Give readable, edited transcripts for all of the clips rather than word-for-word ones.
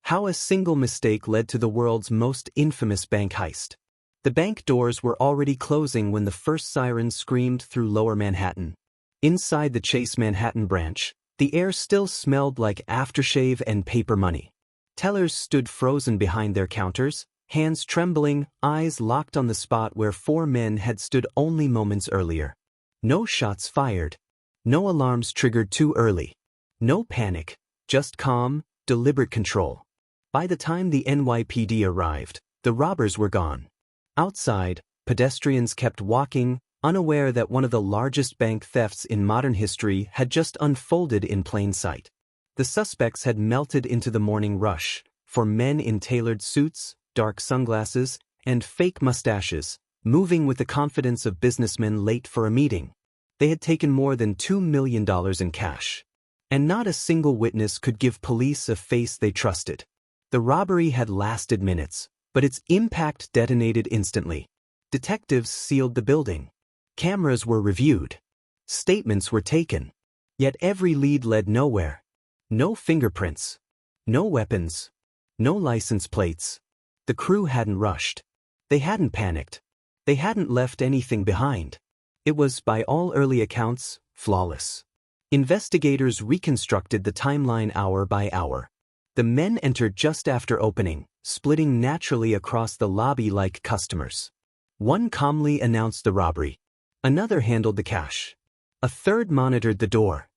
How a single mistake led to the world's most infamous bank heist. The bank doors were already closing when the first siren screamed through lower Manhattan. Inside the Chase Manhattan branch, the air still smelled like aftershave and paper money. Tellers stood frozen behind their counters, hands trembling, eyes locked on the spot where four men had stood only moments earlier. No shots fired. No alarms triggered too early. No panic, just calm, deliberate control. By the time the NYPD arrived, the robbers were gone. Outside, pedestrians kept walking, unaware that one of the largest bank thefts in modern history had just unfolded in plain sight. The suspects had melted into the morning rush, for men in tailored suits, dark sunglasses, and fake mustaches, moving with the confidence of businessmen late for a meeting. They had taken more than $2 million in cash. And not a single witness could give police a face they trusted. The robbery had lasted minutes, but its impact detonated instantly. Detectives sealed the building. Cameras were reviewed. Statements were taken. Yet every lead led nowhere. No fingerprints. No weapons. No license plates. The crew hadn't rushed. They hadn't panicked. They hadn't left anything behind. It was, by all early accounts, flawless. Investigators reconstructed the timeline hour by hour. The men entered just after opening, splitting naturally across the lobby like customers. One calmly announced the robbery. Another handled the cash. A third monitored the door.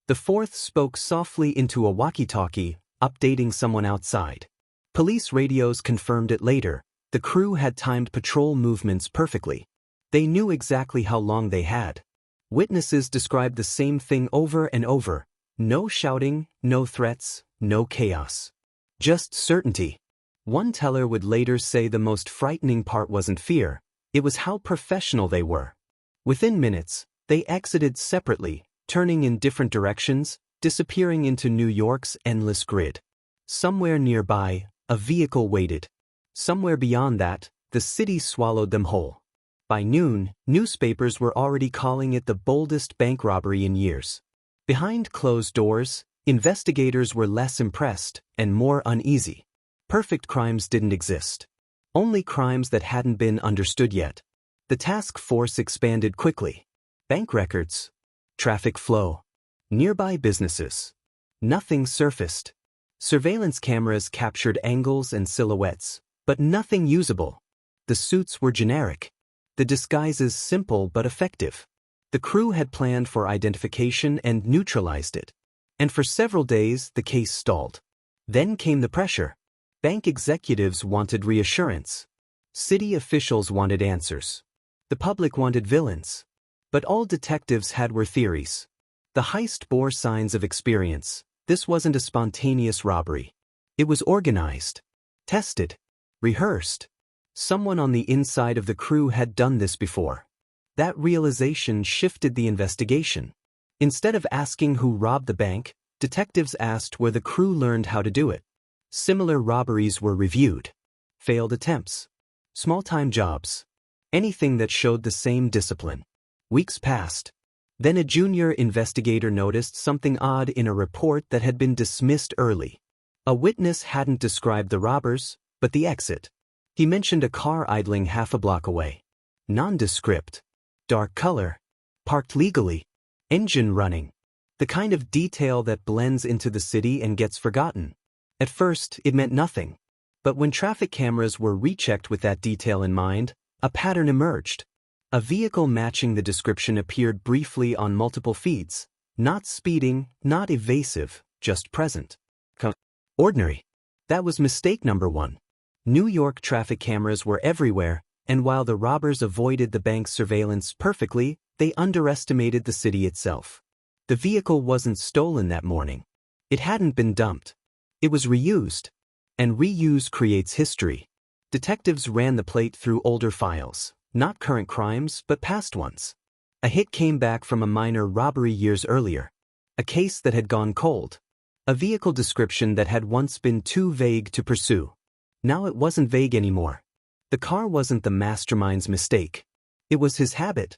The fourth spoke softly into a walkie-talkie, updating someone outside. Police radios confirmed it later. The crew had timed patrol movements perfectly. They knew exactly how long they had. Witnesses described the same thing over and over. No shouting, no threats, no chaos. Just certainty. One teller would later say the most frightening part wasn't fear, it was how professional they were. Within minutes, they exited separately, turning in different directions, disappearing into New York's endless grid. Somewhere nearby, a vehicle waited. Somewhere beyond that, the city swallowed them whole. By noon, newspapers were already calling it the boldest bank robbery in years. Behind closed doors, investigators were less impressed and more uneasy. Perfect crimes didn't exist. Only crimes that hadn't been understood yet. The task force expanded quickly. Bank records. Traffic flow. Nearby businesses. Nothing surfaced. Surveillance cameras captured angles and silhouettes, but nothing usable. The suits were generic. The disguises simple but effective. The crew had planned for identification and neutralized it. And for several days, the case stalled. Then came the pressure. Bank executives wanted reassurance. City officials wanted answers. The public wanted villains. But all detectives had were theories. The heist bore signs of experience. This wasn't a spontaneous robbery. It was organized, tested, rehearsed. Someone on the inside of the crew had done this before. That realization shifted the investigation. Instead of asking who robbed the bank, detectives asked where the crew learned how to do it. Similar robberies were reviewed. Failed attempts. Small-time jobs. Anything that showed the same discipline. Weeks passed. Then a junior investigator noticed something odd in a report that had been dismissed early. A witness hadn't described the robbers, but the exit. He mentioned a car idling half a block away. Nondescript. Dark color. Parked legally. Engine running. The kind of detail that blends into the city and gets forgotten. At first, it meant nothing. But when traffic cameras were rechecked with that detail in mind, a pattern emerged. A vehicle matching the description appeared briefly on multiple feeds. Not speeding, not evasive, just present. Ordinary. That was mistake number one. New York traffic cameras were everywhere, and while the robbers avoided the bank's surveillance perfectly, they underestimated the city itself. The vehicle wasn't stolen that morning. It hadn't been dumped. It was reused. And reuse creates history. Detectives ran the plate through older files, not current crimes, but past ones. A hit came back from a minor robbery years earlier. A case that had gone cold. A vehicle description that had once been too vague to pursue. Now it wasn't vague anymore. The car wasn't the mastermind's mistake. It was his habit.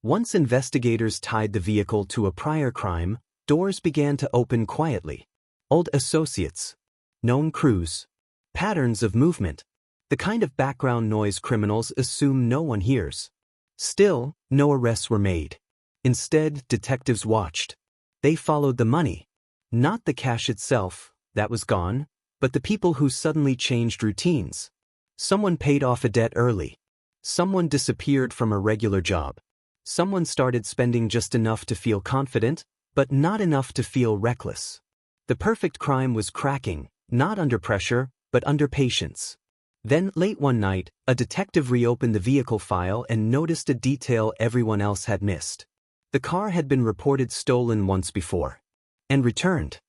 Once investigators tied the vehicle to a prior crime, doors began to open quietly. Old associates. known crews, patterns of movement, the kind of background noise criminals assume no one hears. Still, no arrests were made. Instead, detectives watched. They followed the money. Not the cash itself, that was gone, but the people who suddenly changed routines. Someone paid off a debt early. Someone disappeared from a regular job. Someone started spending just enough to feel confident, but not enough to feel reckless. The perfect crime was cracking, not under pressure, but under patience. Then, late one night, a detective reopened the vehicle file and noticed a detail everyone else had missed. The car had been reported stolen once before. And returned.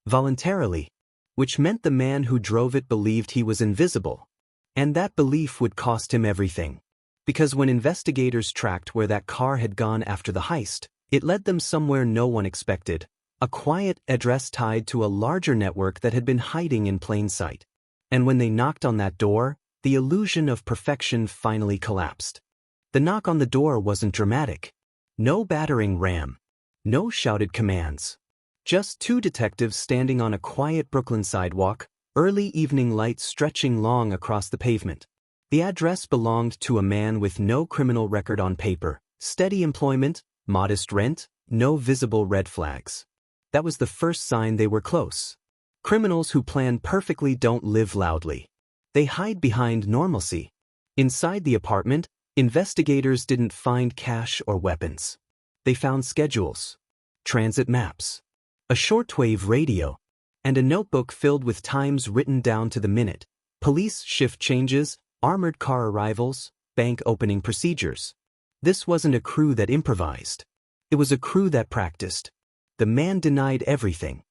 Voluntarily. Which meant the man who drove it believed he was invisible. And that belief would cost him everything. Because when investigators tracked where that car had gone after the heist, it led them somewhere no one expected, a quiet address tied to a larger network that had been hiding in plain sight. And when they knocked on that door, the illusion of perfection finally collapsed. The knock on the door wasn't dramatic. No battering ram. No shouted commands. Just two detectives standing on a quiet Brooklyn sidewalk, early evening light stretching long across the pavement. The address belonged to a man with no criminal record on paper, steady employment, modest rent, no visible red flags. That was the first sign they were close. Criminals who plan perfectly don't live loudly. They hide behind normalcy. Inside the apartment, investigators didn't find cash or weapons. They found schedules, transit maps, a shortwave radio, and a notebook filled with times written down to the minute, police shift changes, armored car arrivals, bank opening procedures. This wasn't a crew that improvised. It was a crew that practiced. The man denied everything.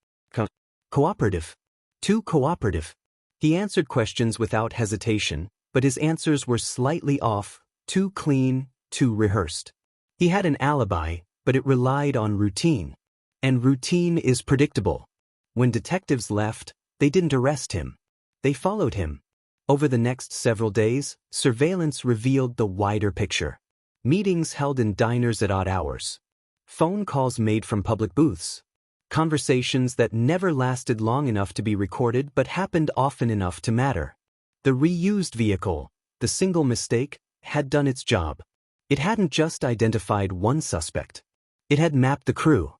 Cooperative. Too cooperative. He answered questions without hesitation, but his answers were slightly off, too clean, too rehearsed. He had an alibi, but it relied on routine. And routine is predictable. When detectives left, they didn't arrest him. They followed him. Over the next several days, surveillance revealed the wider picture. Meetings held in diners at odd hours. Phone calls made from public booths. Conversations that never lasted long enough to be recorded but happened often enough to matter. The reused vehicle, the single mistake, had done its job. It hadn't just identified one suspect. It had mapped the crew.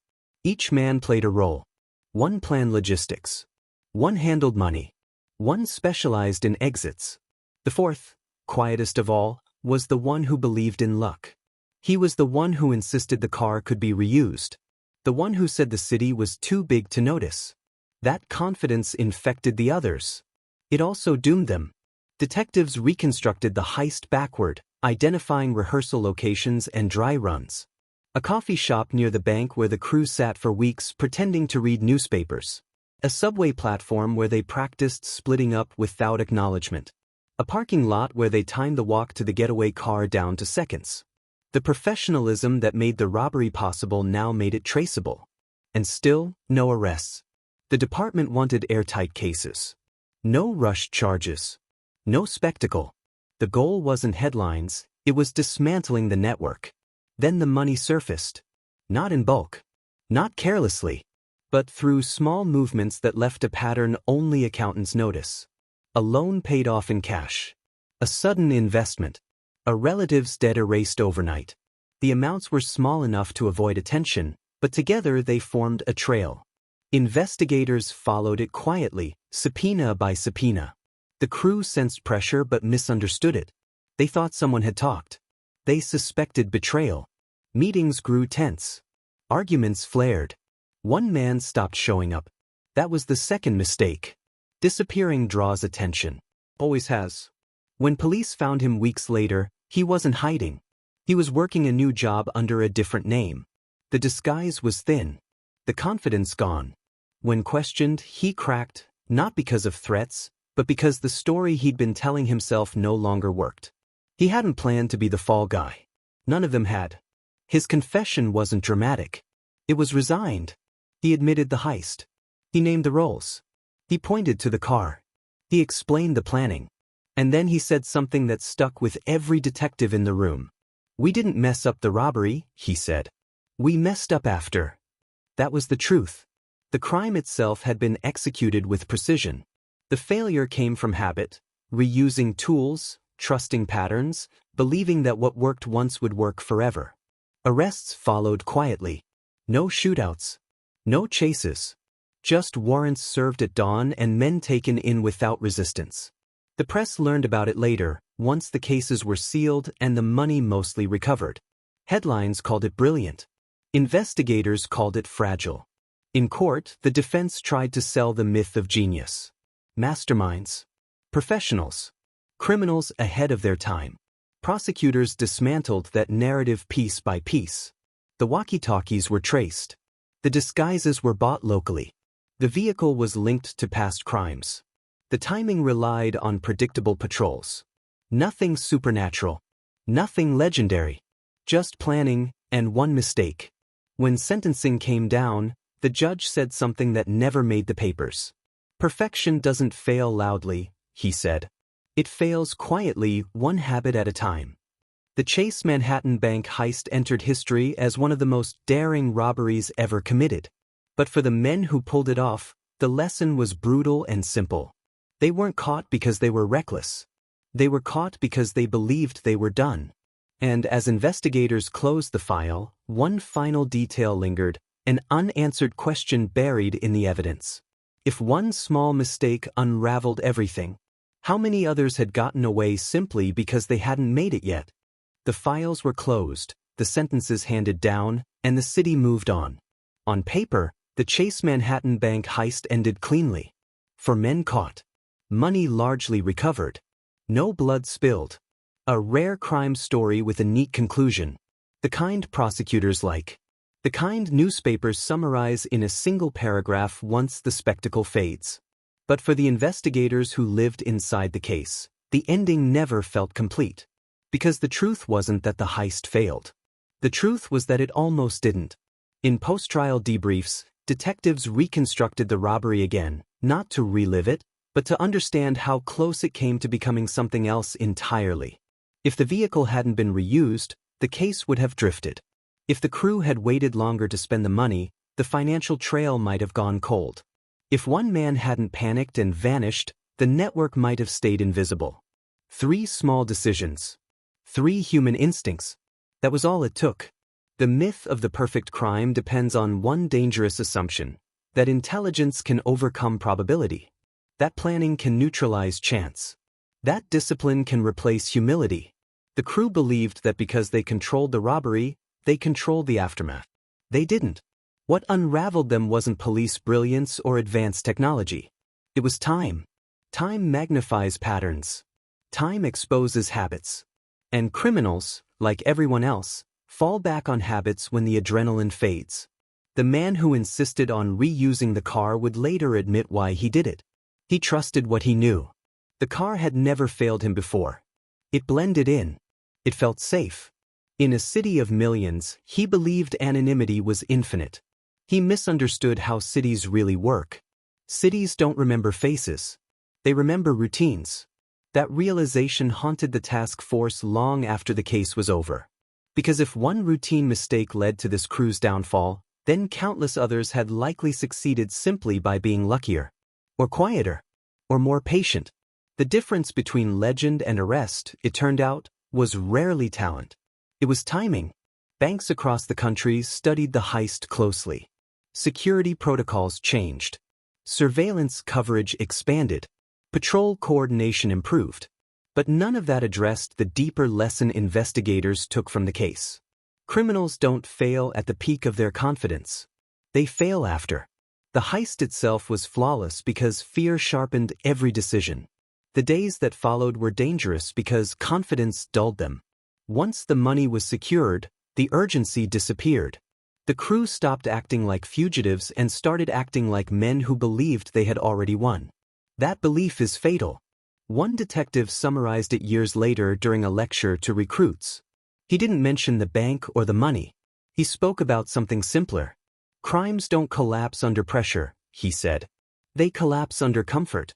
Each man played a role. One planned logistics. One handled money. One specialized in exits. The fourth, quietest of all, was the one who believed in luck. He was the one who insisted the car could be reused. The one who said the city was too big to notice. That confidence infected the others. It also doomed them. Detectives reconstructed the heist backward, identifying rehearsal locations and dry runs. A coffee shop near the bank where the crew sat for weeks pretending to read newspapers. A subway platform where they practiced splitting up without acknowledgement. A parking lot where they timed the walk to the getaway car down to seconds. The professionalism that made the robbery possible now made it traceable. And still, no arrests. The department wanted airtight cases. No rushed charges. No spectacle. The goal wasn't headlines, it was dismantling the network. Then the money surfaced. Not in bulk. Not carelessly. But through small movements that left a pattern only accountants notice. A loan paid off in cash. A sudden investment. A relative's debt erased overnight. The amounts were small enough to avoid attention, but together they formed a trail. Investigators followed it quietly, subpoena by subpoena. The crew sensed pressure but misunderstood it. They thought someone had talked. They suspected betrayal. Meetings grew tense. Arguments flared. One man stopped showing up. That was the second mistake. Disappearing draws attention. Always has. When police found him weeks later, he wasn't hiding. He was working a new job under a different name. The disguise was thin. The confidence gone. When questioned, he cracked, not because of threats, but because the story he'd been telling himself no longer worked. He hadn't planned to be the fall guy. None of them had. His confession wasn't dramatic. It was resigned. He admitted the heist. He named the roles. He pointed to the car. He explained the planning. And then he said something that stuck with every detective in the room. "We didn't mess up the robbery," he said. "We messed up after." That was the truth. The crime itself had been executed with precision. The failure came from habit, reusing tools, trusting patterns, believing that what worked once would work forever. Arrests followed quietly. No shootouts. No chases. Just warrants served at dawn and men taken in without resistance. The press learned about it later, once the cases were sealed and the money mostly recovered. Headlines called it brilliant. Investigators called it fragile. In court, the defense tried to sell the myth of genius. Masterminds. Professionals. Criminals ahead of their time. Prosecutors dismantled that narrative piece by piece. The walkie-talkies were traced. The disguises were bought locally. The vehicle was linked to past crimes. The timing relied on predictable patrols. Nothing supernatural. Nothing legendary. Just planning and one mistake. When sentencing came down, the judge said something that never made the papers. Perfection doesn't fail loudly, he said. It fails quietly, one habit at a time. The Chase Manhattan Bank Heist entered history as one of the most daring robberies ever committed. But for the men who pulled it off, the lesson was brutal and simple. They weren't caught because they were reckless. They were caught because they believed they were done. And as investigators closed the file, one final detail lingered, an unanswered question buried in the evidence. If one small mistake unraveled everything, how many others had gotten away simply because they hadn't made it yet? The files were closed, the sentences handed down, and the city moved on. On paper, the Chase Manhattan Bank heist ended cleanly. For men caught. Money largely recovered. No blood spilled. A rare crime story with a neat conclusion. The kind prosecutors like. The kind newspapers summarize in a single paragraph once the spectacle fades. But for the investigators who lived inside the case, the ending never felt complete. Because the truth wasn't that the heist failed. The truth was that it almost didn't. In post-trial debriefs, detectives reconstructed the robbery again, not to relive it, but to understand how close it came to becoming something else entirely. If the vehicle hadn't been reused, the case would have drifted. If the crew had waited longer to spend the money, the financial trail might have gone cold. If one man hadn't panicked and vanished, the network might have stayed invisible. 3 small decisions. 3 human instincts. That was all it took. The myth of the perfect crime depends on one dangerous assumption, that intelligence can overcome probability. That planning can neutralize chance. That discipline can replace humility. The crew believed that because they controlled the robbery, they controlled the aftermath. They didn't. What unraveled them wasn't police brilliance or advanced technology. It was time. Time magnifies patterns. Time exposes habits. And criminals, like everyone else, fall back on habits when the adrenaline fades. The man who insisted on reusing the car would later admit why he did it. He trusted what he knew. The car had never failed him before. It blended in. It felt safe. In a city of millions, he believed anonymity was infinite. He misunderstood how cities really work. Cities don't remember faces. They remember routines. That realization haunted the task force long after the case was over. Because if one routine mistake led to this crew's downfall, then countless others had likely succeeded simply by being luckier, or quieter, or more patient. The difference between legend and arrest, it turned out, was rarely talent. It was timing. Banks across the country studied the heist closely. Security protocols changed. Surveillance coverage expanded. Patrol coordination improved. But none of that addressed the deeper lesson investigators took from the case. Criminals don't fail at the peak of their confidence. They fail after. The heist itself was flawless because fear sharpened every decision. The days that followed were dangerous because confidence dulled them. Once the money was secured, the urgency disappeared. The crew stopped acting like fugitives and started acting like men who believed they had already won. That belief is fatal. One detective summarized it years later during a lecture to recruits. He didn't mention the bank or the money. He spoke about something simpler. Crimes don't collapse under pressure, he said. They collapse under comfort.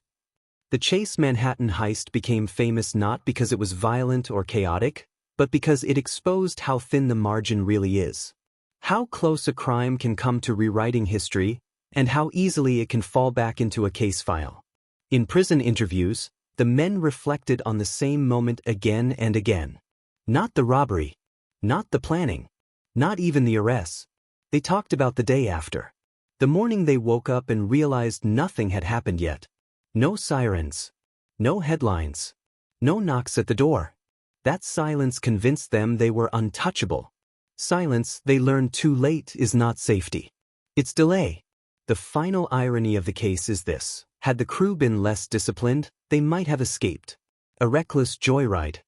The Chase Manhattan heist became famous not because it was violent or chaotic, but because it exposed how thin the margin really is. How close a crime can come to rewriting history, and how easily it can fall back into a case file. In prison interviews, the men reflected on the same moment again and again. Not the robbery, not the planning, not even the arrests. They talked about the day after. The morning they woke up and realized nothing had happened yet. No sirens. No headlines. No knocks at the door. That silence convinced them they were untouchable. Silence, they learned too late, is not safety. It's delay. The final irony of the case is this: had the crew been less disciplined, they might have escaped. A reckless joyride.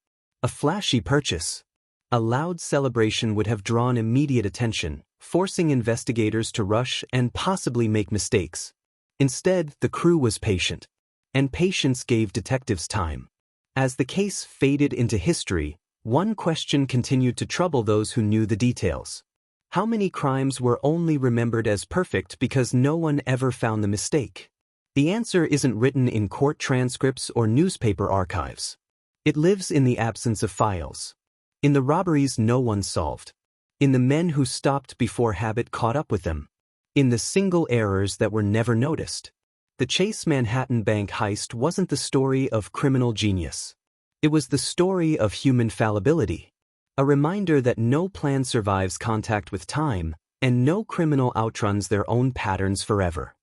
A flashy purchase. A loud celebration would have drawn immediate attention, forcing investigators to rush and possibly make mistakes. Instead, the crew was patient. And patience gave detectives time. As the case faded into history, one question continued to trouble those who knew the details. How many crimes were only remembered as perfect because no one ever found the mistake? The answer isn't written in court transcripts or newspaper archives. It lives in the absence of files. In the robberies no one solved. In the men who stopped before habit caught up with them. In the single errors that were never noticed. The Chase Manhattan Bank Heist wasn't the story of criminal genius. It was the story of human fallibility. A reminder that no plan survives contact with time, and no criminal outruns their own patterns forever.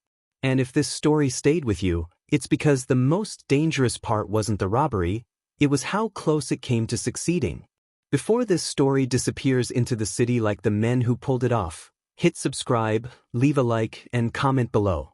And if this story stayed with you, it's because the most dangerous part wasn't the robbery, it was how close it came to succeeding. Before this story disappears into the city like the men who pulled it off, hit subscribe, leave a like, and comment below.